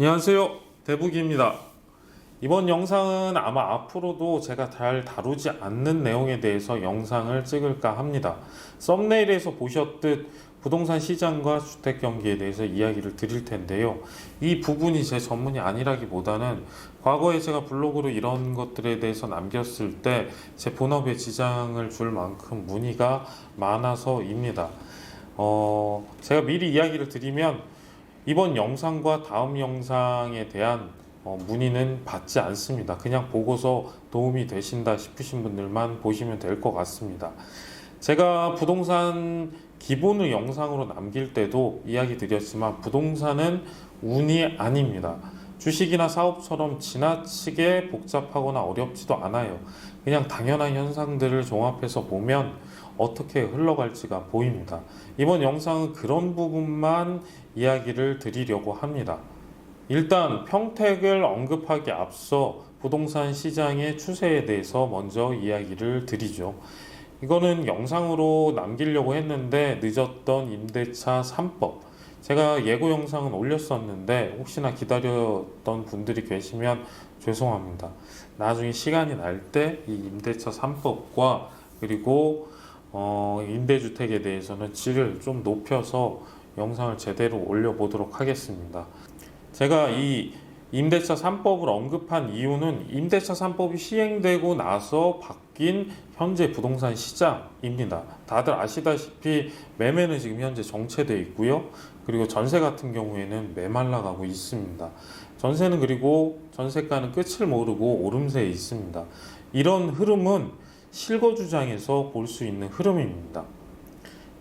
안녕하세요, 대북입니다. 이번 영상은 아마 앞으로도 제가 잘 다루지 않는 내용에 대해서 영상을 찍을까 합니다. 썸네일에서 보셨듯 부동산 시장과 주택 경기에 대해서 이야기를 드릴 텐데요. 이 부분이 제 전문이 아니라기보다는 과거에 제가 블로그로 이런 것들에 대해서 남겼을 때 제 본업에 지장을 줄 만큼 문의가 많아서입니다. 제가 미리 이야기를 드리면 이번 영상과 다음 영상에 대한 문의는 받지 않습니다. 그냥 보고서 도움이 되신다 싶으신 분들만 보시면 될 것 같습니다. 제가 부동산 기본을 영상으로 남길 때도 이야기 드렸지만 부동산은 운이 아닙니다. 주식이나 사업처럼 지나치게 복잡하거나 어렵지도 않아요. 그냥 당연한 현상들을 종합해서 보면 어떻게 흘러갈지가 보입니다. 이번 영상은 그런 부분만 이야기를 드리려고 합니다. 일단 평택을 언급하기 앞서 부동산 시장의 추세에 대해서 먼저 이야기를 드리죠. 이거는 영상으로 남기려고 했는데 늦었던 임대차 3법. 제가 예고 영상은 올렸었는데 혹시나 기다렸던 분들이 계시면 죄송합니다. 나중에 시간이 날 때 이 임대차 3법과 그리고 임대주택에 대해서는 질을 좀 높여서 영상을 제대로 올려보도록 하겠습니다. 제가 이 임대차 3법을 언급한 이유는 임대차 3법이 시행되고 나서 바뀐 현재 부동산 시장입니다. 다들 아시다시피 매매는 지금 현재 정체되어 있고요. 그리고 전세 같은 경우에는 메말라가고 있습니다. 전세는 그리고 전세가는 끝을 모르고 오름세에 있습니다. 이런 흐름은 실거주장에서 볼 수 있는 흐름입니다.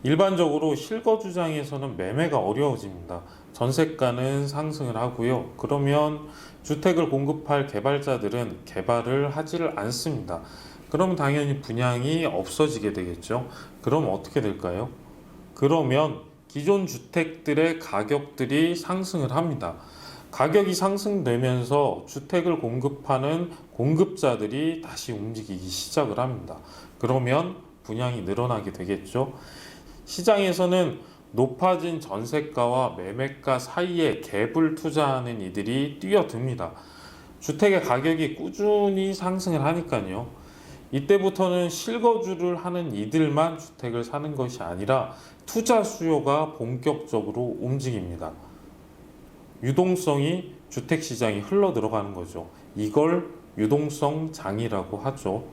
일반적으로 실거주장에서는 매매가 어려워집니다. 전세가는 상승을 하고요. 그러면 주택을 공급할 개발자들은 개발을 하지를 않습니다. 그러면 당연히 분양이 없어지게 되겠죠. 그럼 어떻게 될까요? 그러면 기존 주택들의 가격들이 상승을 합니다. 가격이 상승되면서 주택을 공급하는 공급자들이 다시 움직이기 시작을 합니다. 그러면 분양이 늘어나게 되겠죠. 시장에서는 높아진 전세가와 매매가 사이에 갭을 투자하는 이들이 뛰어듭니다. 주택의 가격이 꾸준히 상승을 하니까요. 이때부터는 실거주를 하는 이들만 주택을 사는 것이 아니라 투자 수요가 본격적으로 움직입니다. 유동성이 주택시장에 흘러 들어가는 거죠. 이걸 유동성 장이라고 하죠.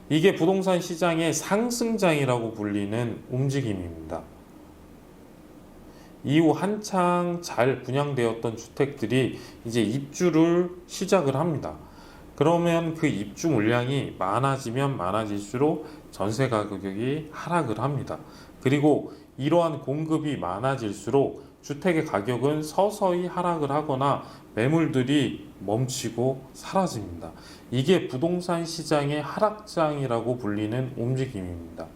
이게 부동산 시장의 상승장이라고 불리는 움직임입니다. 이후 한창 잘 분양되었던 주택들이 이제 입주를 시작을 합니다. 그러면 그 입주 물량이 많아지면 많아질수록 전세 가격이 하락을 합니다. 그리고 이러한 공급이 많아질수록 주택의 가격은 서서히 하락을 하거나 매물들이 멈추고 사라집니다. 이게 부동산 시장의 하락장이라고 불리는 움직임입니다.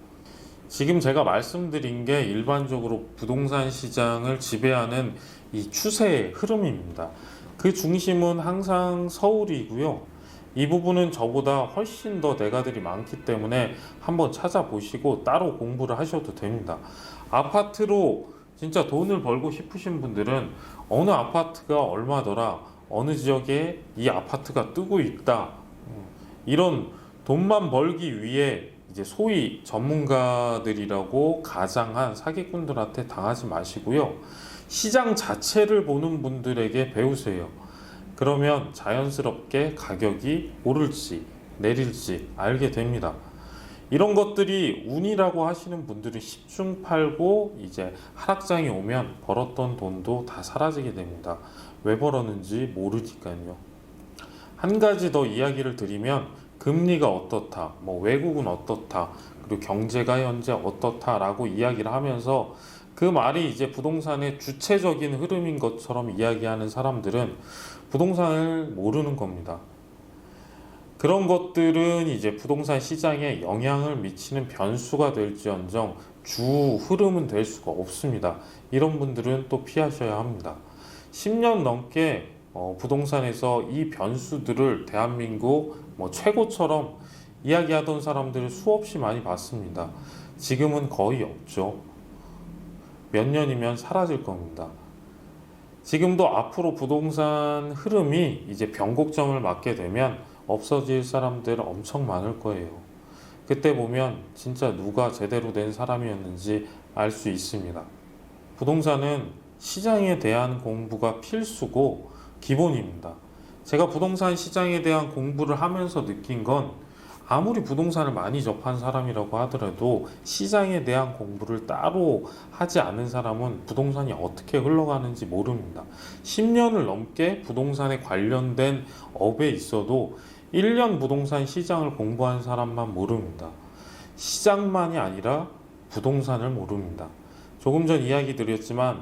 지금 제가 말씀드린 게 일반적으로 부동산 시장을 지배하는 이 추세의 흐름입니다. 그 중심은 항상 서울이고요. 이 부분은 저보다 훨씬 더 내가들이 많기 때문에 한번 찾아보시고 따로 공부를 하셔도 됩니다. 아파트로 진짜 돈을 벌고 싶으신 분들은 어느 아파트가 얼마더라, 어느 지역에 이 아파트가 뜨고 있다, 이런 돈만 벌기 위해 이제 소위 전문가들이라고 가장한 사기꾼들한테 당하지 마시고요. 시장 자체를 보는 분들에게 배우세요. 그러면 자연스럽게 가격이 오를지 내릴지 알게 됩니다. 이런 것들이 운이라고 하시는 분들은 10중 팔고 이제 하락장이 오면 벌었던 돈도 다 사라지게 됩니다. 왜 벌었는지 모르니까요. 한 가지 더 이야기를 드리면 금리가 어떻다, 외국은 어떻다, 그리고 경제가 현재 어떻다라고 이야기를 하면서 그 말이 이제 부동산의 주체적인 흐름인 것처럼 이야기하는 사람들은 부동산을 모르는 겁니다. 그런 것들은 이제 부동산 시장에 영향을 미치는 변수가 될지언정 주 흐름은 될 수가 없습니다. 이런 분들은 또 피하셔야 합니다. 10년 넘게 부동산에서 이 변수들을 대한민국 최고처럼 이야기하던 사람들을 수없이 많이 봤습니다. 지금은 거의 없죠. 몇 년이면 사라질 겁니다. 지금도 앞으로 부동산 흐름이 이제 변곡점을 맞게 되면 없어질 사람들 엄청 많을 거예요. 그때 보면 진짜 누가 제대로 된 사람이었는지 알 수 있습니다. 부동산은 시장에 대한 공부가 필수고 기본입니다. 제가 부동산 시장에 대한 공부를 하면서 느낀 건 아무리 부동산을 많이 접한 사람이라고 하더라도 시장에 대한 공부를 따로 하지 않은 사람은 부동산이 어떻게 흘러가는지 모릅니다. 10년을 넘게 부동산에 관련된 업에 있어도 1년 부동산 시장을 공부한 사람만 모릅니다. 시장만이 아니라 부동산을 모릅니다. 조금 전 이야기 드렸지만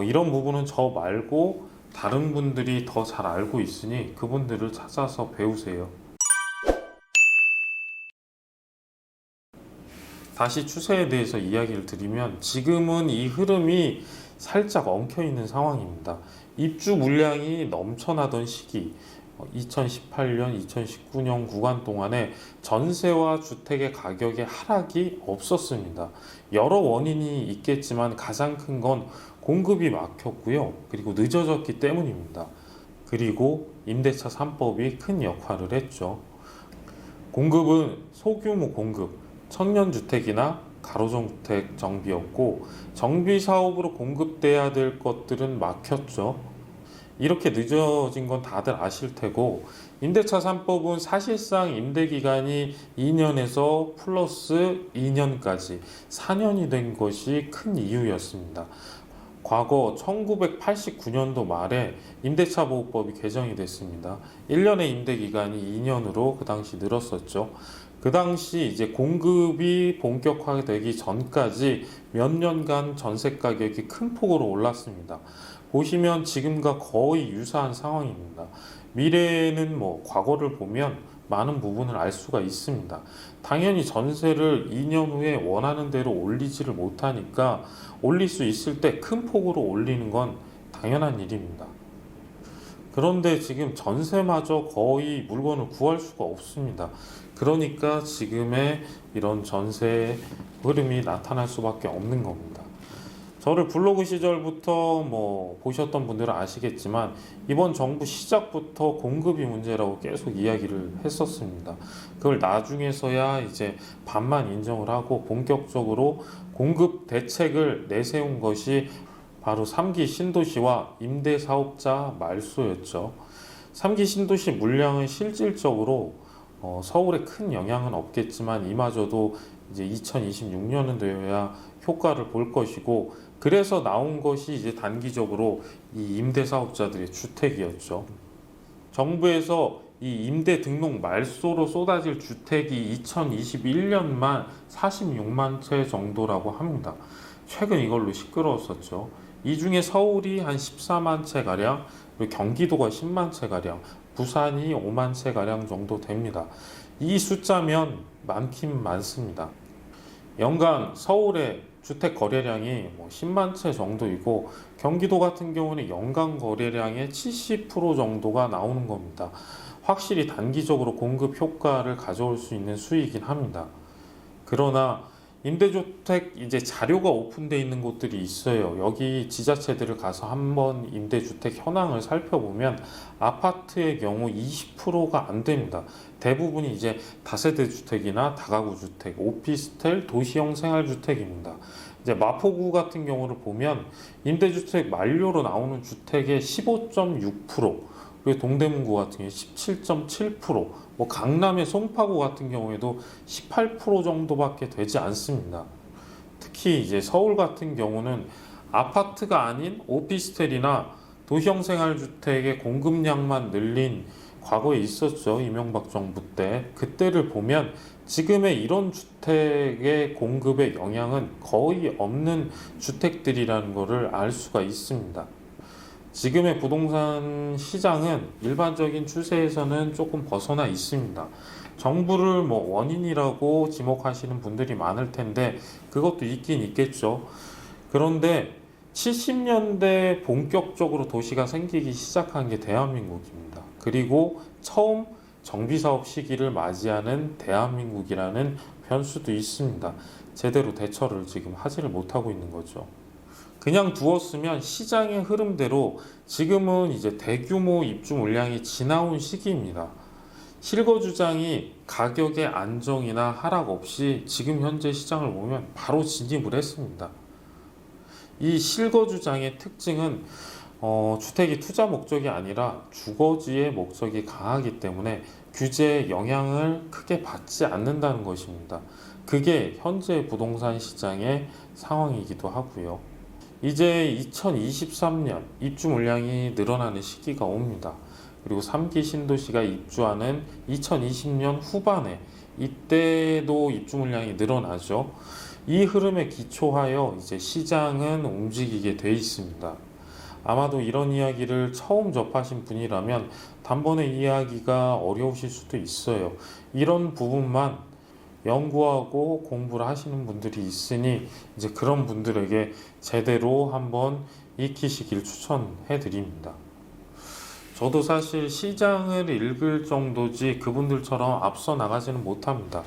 이런 부분은 저 말고 다른 분들이 더 잘 알고 있으니 그분들을 찾아서 배우세요. 다시 추세에 대해서 이야기를 드리면 지금은 이 흐름이 살짝 엉켜있는 상황입니다. 입주 물량이 넘쳐나던 시기 2018년, 2019년 구간 동안에 전세와 주택의 가격의 하락이 없었습니다. 여러 원인이 있겠지만 가장 큰 건 공급이 막혔고요. 그리고 늦어졌기 때문입니다. 그리고 임대차 3법이 큰 역할을 했죠. 공급은 소규모 공급, 청년주택이나 가로정주택 정비였고 정비사업으로 공급돼야 될 것들은 막혔죠. 이렇게 늦어진 건 다들 아실 테고 임대차 3법은 사실상 임대기간이 2년에서 플러스 2년까지 4년이 된 것이 큰 이유였습니다. 과거 1989년도 말에 임대차 보호법이 개정이 됐습니다. 1년의 임대기간이 2년으로 그 당시 늘었었죠. 그 당시 이제 공급이 본격화되기 전까지 몇 년간 전세 가격이 큰 폭으로 올랐습니다. 보시면 지금과 거의 유사한 상황입니다. 미래에는 과거를 보면 많은 부분을 알 수가 있습니다. 당연히 전세를 2년 후에 원하는 대로 올리지를 못하니까 올릴 수 있을 때 큰 폭으로 올리는 건 당연한 일입니다. 그런데 지금 전세마저 거의 물건을 구할 수가 없습니다. 그러니까 지금의 이런 전세 흐름이 나타날 수밖에 없는 겁니다. 저를 블로그 시절부터 보셨던 분들은 아시겠지만 이번 정부 시작부터 공급이 문제라고 계속 이야기를 했었습니다. 그걸 나중에서야 이제 반만 인정을 하고 본격적으로 공급 대책을 내세운 것이 바로 3기 신도시와 임대사업자 말소였죠. 3기 신도시 물량은 실질적으로 서울에 큰 영향은 없겠지만 이마저도 이제 2026년은 되어야 효과를 볼 것이고 그래서 나온 것이 이제 단기적으로 이 임대사업자들의 주택이었죠. 정부에서 이 임대 등록 말소로 쏟아질 주택이 2021년만 46만 채 정도라고 합니다. 최근 이걸로 시끄러웠었죠. 이 중에 서울이 한 14만 채 가량, 그리고 경기도가 10만 채 가량, 부산이 5만 채 가량 정도 됩니다. 이 숫자면 많긴 많습니다. 연간 서울의 주택 거래량이 10만 채 정도이고 경기도 같은 경우는 연간 거래량의 70% 정도가 나오는 겁니다. 확실히 단기적으로 공급 효과를 가져올 수 있는 수이긴 합니다. 그러나 임대주택 이제 자료가 오픈되어 있는 곳들이 있어요. 여기 지자체들을 가서 한번 임대주택 현황을 살펴보면 아파트의 경우 20%가 안 됩니다. 대부분이 이제 다세대 주택이나 다가구 주택, 오피스텔, 도시형 생활주택입니다. 이제 마포구 같은 경우를 보면 임대주택 만료로 나오는 주택의 15.6%, 그리고 동대문구 같은 경우에 17.7%, 강남의 송파구 같은 경우에도 18% 정도밖에 되지 않습니다. 특히 이제 서울 같은 경우는 아파트가 아닌 오피스텔이나 도시형 생활주택의 공급량만 늘린 과거에 있었죠. 이명박 정부 때. 그때를 보면 지금의 이런 주택의 공급의 영향은 거의 없는 주택들이라는 것을 알 수가 있습니다. 지금의 부동산 시장은 일반적인 추세에서는 조금 벗어나 있습니다. 정부를 원인이라고 지목하시는 분들이 많을 텐데 그것도 있긴 있겠죠. 그런데 70년대 본격적으로 도시가 생기기 시작한 게 대한민국입니다. 그리고 처음 정비사업 시기를 맞이하는 대한민국이라는 변수도 있습니다. 제대로 대처를 지금 하지를 못하고 있는 거죠. 그냥 두었으면 시장의 흐름대로 지금은 이제 대규모 입주 물량이 지나온 시기입니다. 실거주장이 가격의 안정이나 하락 없이 지금 현재 시장을 보면 바로 진입을 했습니다. 이 실거주장의 특징은 주택이 투자 목적이 아니라 주거지의 목적이 강하기 때문에 규제의 영향을 크게 받지 않는다는 것입니다. 그게 현재 부동산 시장의 상황이기도 하고요. 이제 2023년 입주 물량이 늘어나는 시기가 옵니다. 그리고 3기 신도시가 입주하는 2020년 후반에 이때도 입주 물량이 늘어나죠. 이 흐름에 기초하여 이제 시장은 움직이게 돼 있습니다. 아마도 이런 이야기를 처음 접하신 분이라면 단번에 이해하기가 어려우실 수도 있어요. 이런 부분만 연구하고 공부를 하시는 분들이 있으니 이제 그런 분들에게 제대로 한번 익히시길 추천해 드립니다. 저도 사실 시장을 읽을 정도지 그분들처럼 앞서 나가지는 못합니다.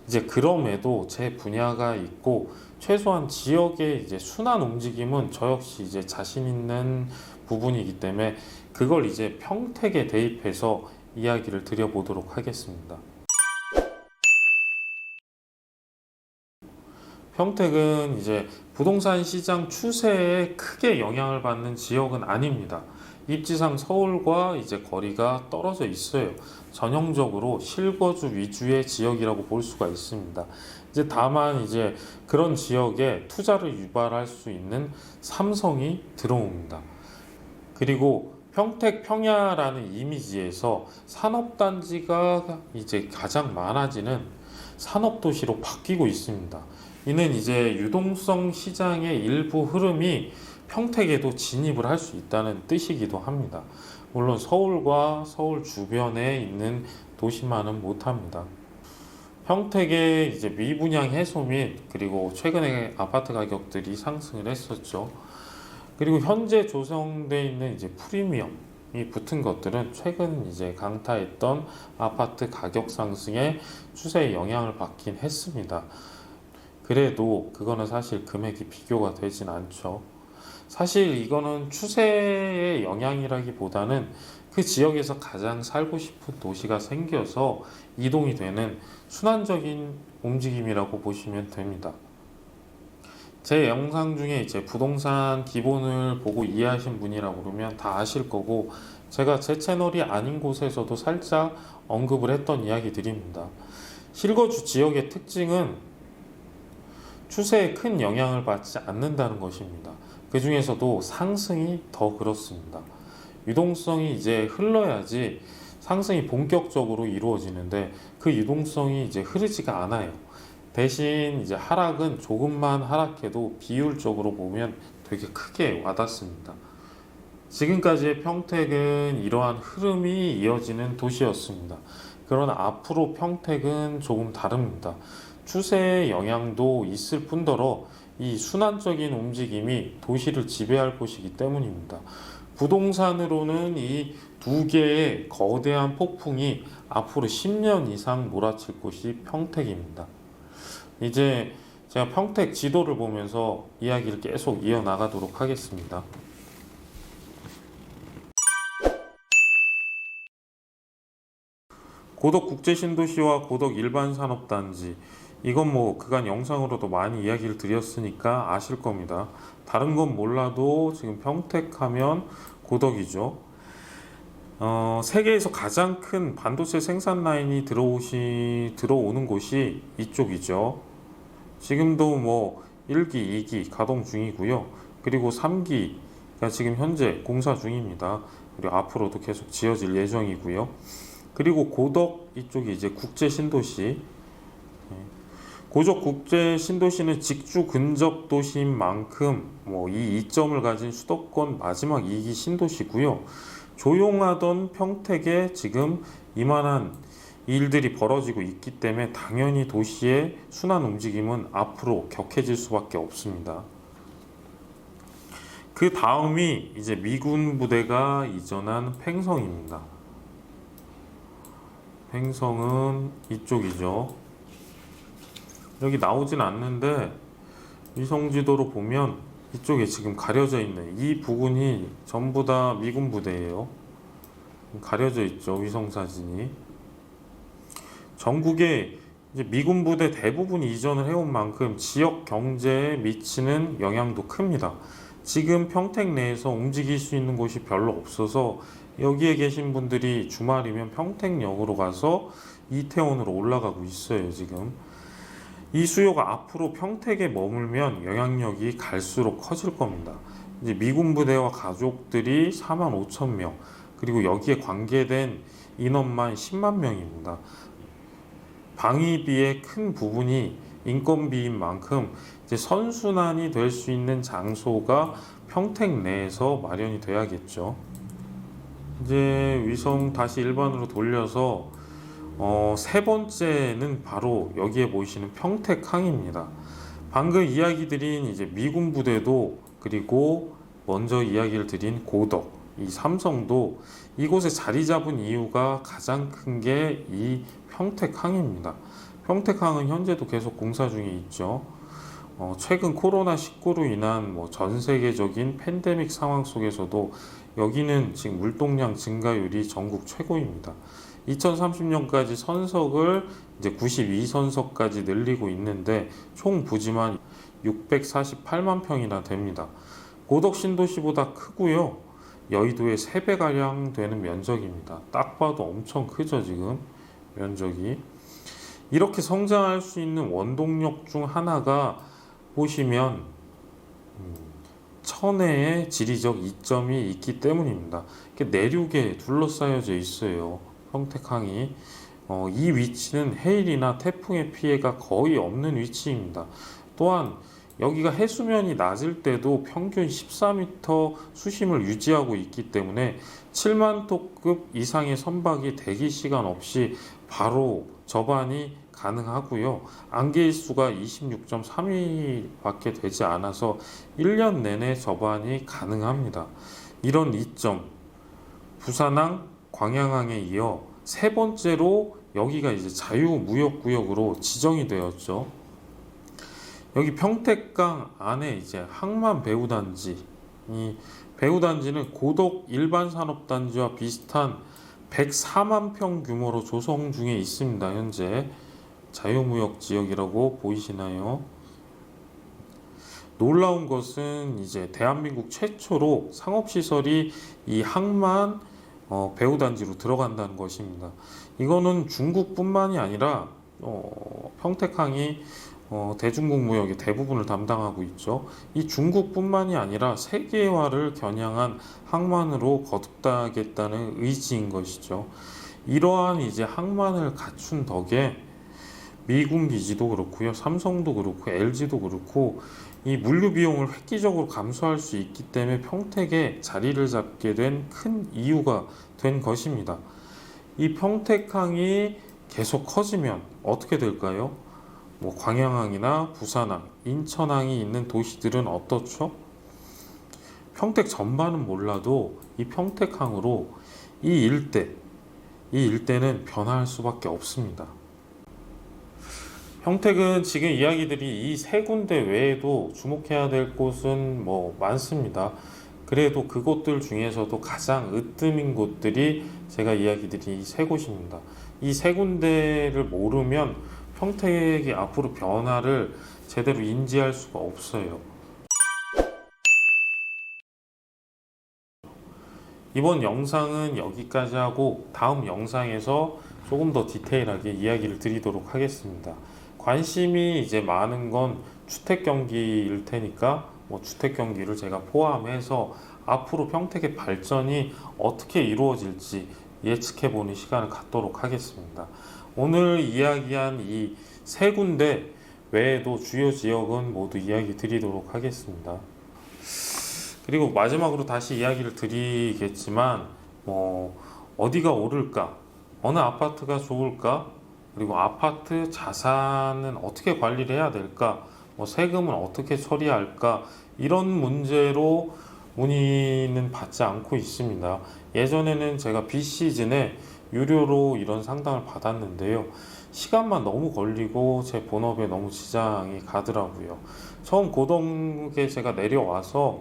이제 그럼에도 제 분야가 있고 최소한 지역의 이제 순환 움직임은 저 역시 이제 자신 있는 부분이기 때문에 그걸 이제 평택에 대입해서 이야기를 드려보도록 하겠습니다. 평택은 이제 부동산 시장 추세에 크게 영향을 받는 지역은 아닙니다. 입지상 서울과 이제 거리가 떨어져 있어요. 전형적으로 실거주 위주의 지역이라고 볼 수가 있습니다. 이제 다만 이제 그런 지역에 투자를 유발할 수 있는 삼성이 들어옵니다. 그리고 평택 평야라는 이미지에서 산업단지가 이제 가장 많아지는 산업도시로 바뀌고 있습니다. 이는 이제 유동성 시장의 일부 흐름이 평택에도 진입을 할 수 있다는 뜻이기도 합니다. 물론 서울과 서울 주변에 있는 도시만은 못합니다. 평택의 이제 미분양 해소 및 그리고 최근에 아파트 가격들이 상승을 했었죠. 그리고 현재 조성되어 있는 이제 프리미엄이 붙은 것들은 최근 이제 강타했던 아파트 가격 상승의 추세에 영향을 받긴 했습니다. 그래도 그거는 사실 금액이 비교가 되진 않죠. 사실 이거는 추세의 영향이라기보다는 그 지역에서 가장 살고 싶은 도시가 생겨서 이동이 되는 순환적인 움직임이라고 보시면 됩니다. 제 영상 중에 이제 부동산 기본을 보고 이해하신 분이라고 그러면 다 아실 거고 제가 제 채널이 아닌 곳에서도 살짝 언급을 했던 이야기들입니다. 실거주 지역의 특징은 추세에 큰 영향을 받지 않는다는 것입니다. 그 중에서도 상승이 더 그렇습니다. 유동성이 이제 흘러야지 상승이 본격적으로 이루어지는데 그 유동성이 이제 흐르지가 않아요. 대신 이제 하락은 조금만 하락해도 비율적으로 보면 되게 크게 와닿습니다. 지금까지의 평택은 이러한 흐름이 이어지는 도시였습니다. 그러나 앞으로 평택은 조금 다릅니다. 추세의 영향도 있을 뿐더러 이 순환적인 움직임이 도시를 지배할 것이기 때문입니다. 부동산으로는 이 두 개의 거대한 폭풍이 앞으로 10년 이상 몰아칠 곳이 평택입니다. 이제 제가 평택 지도를 보면서 이야기를 계속 이어나가도록 하겠습니다. 고덕 국제신도시와 고덕 일반산업단지, 이건 뭐 그간 영상으로도 많이 이야기를 드렸으니까 아실 겁니다. 다른 건 몰라도 지금 평택하면 고덕이죠. 세계에서 가장 큰 반도체 생산 라인이 들어오는 곳이 이쪽이죠. 지금도 뭐 1기, 2기 가동 중이고요. 그리고 3기가 지금 현재 공사 중입니다. 그리고 앞으로도 계속 지어질 예정이고요. 그리고 고덕 이쪽이 이제 국제 신도시. 고덕 국제 신도시는 직주 근접 도시인 만큼 이 이점을 가진 수도권 마지막 2기 신도시고요. 조용하던 평택에 지금 이만한 일들이 벌어지고 있기 때문에 당연히 도시의 순환 움직임은 앞으로 격해질 수밖에 없습니다. 그 다음이 이제 미군 부대가 이전한 팽성입니다. 팽성은 이쪽이죠. 여기 나오진 않는데 위성지도로 보면 이쪽에 지금 가려져 있는 이 부분이 전부 다 미군 부대예요. 가려져 있죠, 위성 사진이. 전국에 이제 미군 부대 대부분이 이전을 해온 만큼 지역 경제에 미치는 영향도 큽니다. 지금 평택 내에서 움직일 수 있는 곳이 별로 없어서 여기에 계신 분들이 주말이면 평택역으로 가서 이태원으로 올라가고 있어요, 지금. 이 수요가 앞으로 평택에 머물면 영향력이 갈수록 커질 겁니다. 이제 미군 부대와 가족들이 4만 5천 명, 그리고 여기에 관계된 인원만 10만 명입니다. 방위비의 큰 부분이 인건비인 만큼 이제 선순환이 될 수 있는 장소가 평택 내에서 마련이 돼야겠죠. 이제 위성 다시 일반으로 돌려서 세 번째는 바로 여기에 보이시는 평택항입니다. 방금 이야기 드린 이제 미군 부대도, 그리고 먼저 이야기를 드린 고덕, 이 삼성도 이곳에 자리 잡은 이유가 가장 큰 게 이 평택항입니다. 평택항은 현재도 계속 공사 중에 있죠. 최근 코로나19로 인한 전 세계적인 팬데믹 상황 속에서도 여기는 지금 물동량 증가율이 전국 최고입니다. 2030년까지 선석을 이제 92선석까지 늘리고 있는데 총 부지만 648만 평이나 됩니다. 고덕 신도시보다 크고요. 여의도의 3배가량 되는 면적입니다. 딱 봐도 엄청 크죠, 지금 면적이. 이렇게 성장할 수 있는 원동력 중 하나가 보시면 천혜의 지리적 이점이 있기 때문입니다. 내륙에 둘러싸여져 있어요, 평택항이. 이 위치는 해일이나 태풍의 피해가 거의 없는 위치입니다. 또한 여기가 해수면이 낮을 때도 평균 14m 수심을 유지하고 있기 때문에 7만 톤급 이상의 선박이 대기 시간 없이 바로 접안이 가능하고요. 안개일수가 26.3일밖에 되지 않아서 1년 내내 접안이 가능합니다. 이런 이점, 부산항, 광양항에 이어 세 번째로 여기가 이제 자유무역구역으로 지정이 되었죠. 여기 평택강 안에 이제 항만 배후단지, 이 배후단지는 고덕 일반산업단지와 비슷한 104만 평 규모로 조성 중에 있습니다. 현재 자유무역 지역이라고 보이시나요? 놀라운 것은 이제 대한민국 최초로 상업시설이 이 항만 배후단지로 들어간다는 것입니다. 이거는 중국뿐만이 아니라 평택항이 대중국 무역의 대부분을 담당하고 있죠. 이 중국뿐만이 아니라 세계화를 겨냥한 항만으로 거듭나겠다는 의지인 것이죠. 이러한 이제 항만을 갖춘 덕에 미군 기지도 그렇고요, 삼성도 그렇고, LG도 그렇고, 이 물류 비용을 획기적으로 감소할 수 있기 때문에 평택에 자리를 잡게 된 큰 이유가 된 것입니다. 이 평택항이 계속 커지면 어떻게 될까요? 광양항이나 부산항, 인천항이 있는 도시들은 어떻죠? 평택 전반은 몰라도 이 평택항으로 이 일대는 변화할 수밖에 없습니다. 평택은 지금 이야기들이 이 세 군데 외에도 주목해야 될 곳은 많습니다. 그래도 그곳들 중에서도 가장 으뜸인 곳들이 제가 이야기드린 이 세 곳입니다. 이 세 군데를 모르면 평택의 앞으로 변화를 제대로 인지할 수가 없어요. 이번 영상은 여기까지 하고 다음 영상에서 조금 더 디테일하게 이야기를 드리도록 하겠습니다. 관심이 이제 많은 건 주택 경기일 테니까 주택 경기를 제가 포함해서 앞으로 평택의 발전이 어떻게 이루어질지 예측해보는 시간을 갖도록 하겠습니다. 오늘 이야기한 이 세 군데 외에도 주요 지역은 모두 이야기 드리도록 하겠습니다. 그리고 마지막으로 다시 이야기를 드리겠지만 어디가 오를까, 어느 아파트가 좋을까, 그리고 아파트 자산은 어떻게 관리를 해야 될까, 세금은 어떻게 처리할까, 이런 문제로 문의는 받지 않고 있습니다. 예전에는 제가 비시즌에 유료로 이런 상담을 받았는데요. 시간만 너무 걸리고 제 본업에 너무 지장이 가더라고요. 처음 고동에 제가 내려와서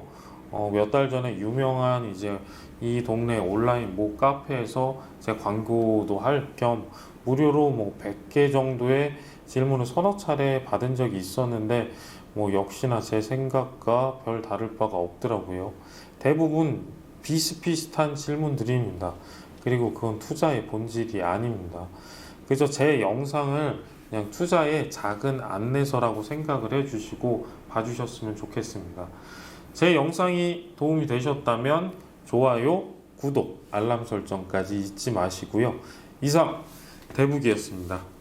몇 달 전에 유명한 이제 이 동네 온라인 모 카페에서 제 광고도 할 겸 무료로 뭐 100개 정도의 질문을 서너 차례 받은 적이 있었는데 뭐 역시나 제 생각과 별 다를 바가 없더라고요. 대부분 비슷비슷한 질문들입니다. 그리고 그건 투자의 본질이 아닙니다. 그래서 제 영상을 그냥 투자의 작은 안내서라고 생각을 해주시고 봐주셨으면 좋겠습니다. 제 영상이 도움이 되셨다면 좋아요, 구독, 알람 설정까지 잊지 마시고요. 이상 대북이었습니다.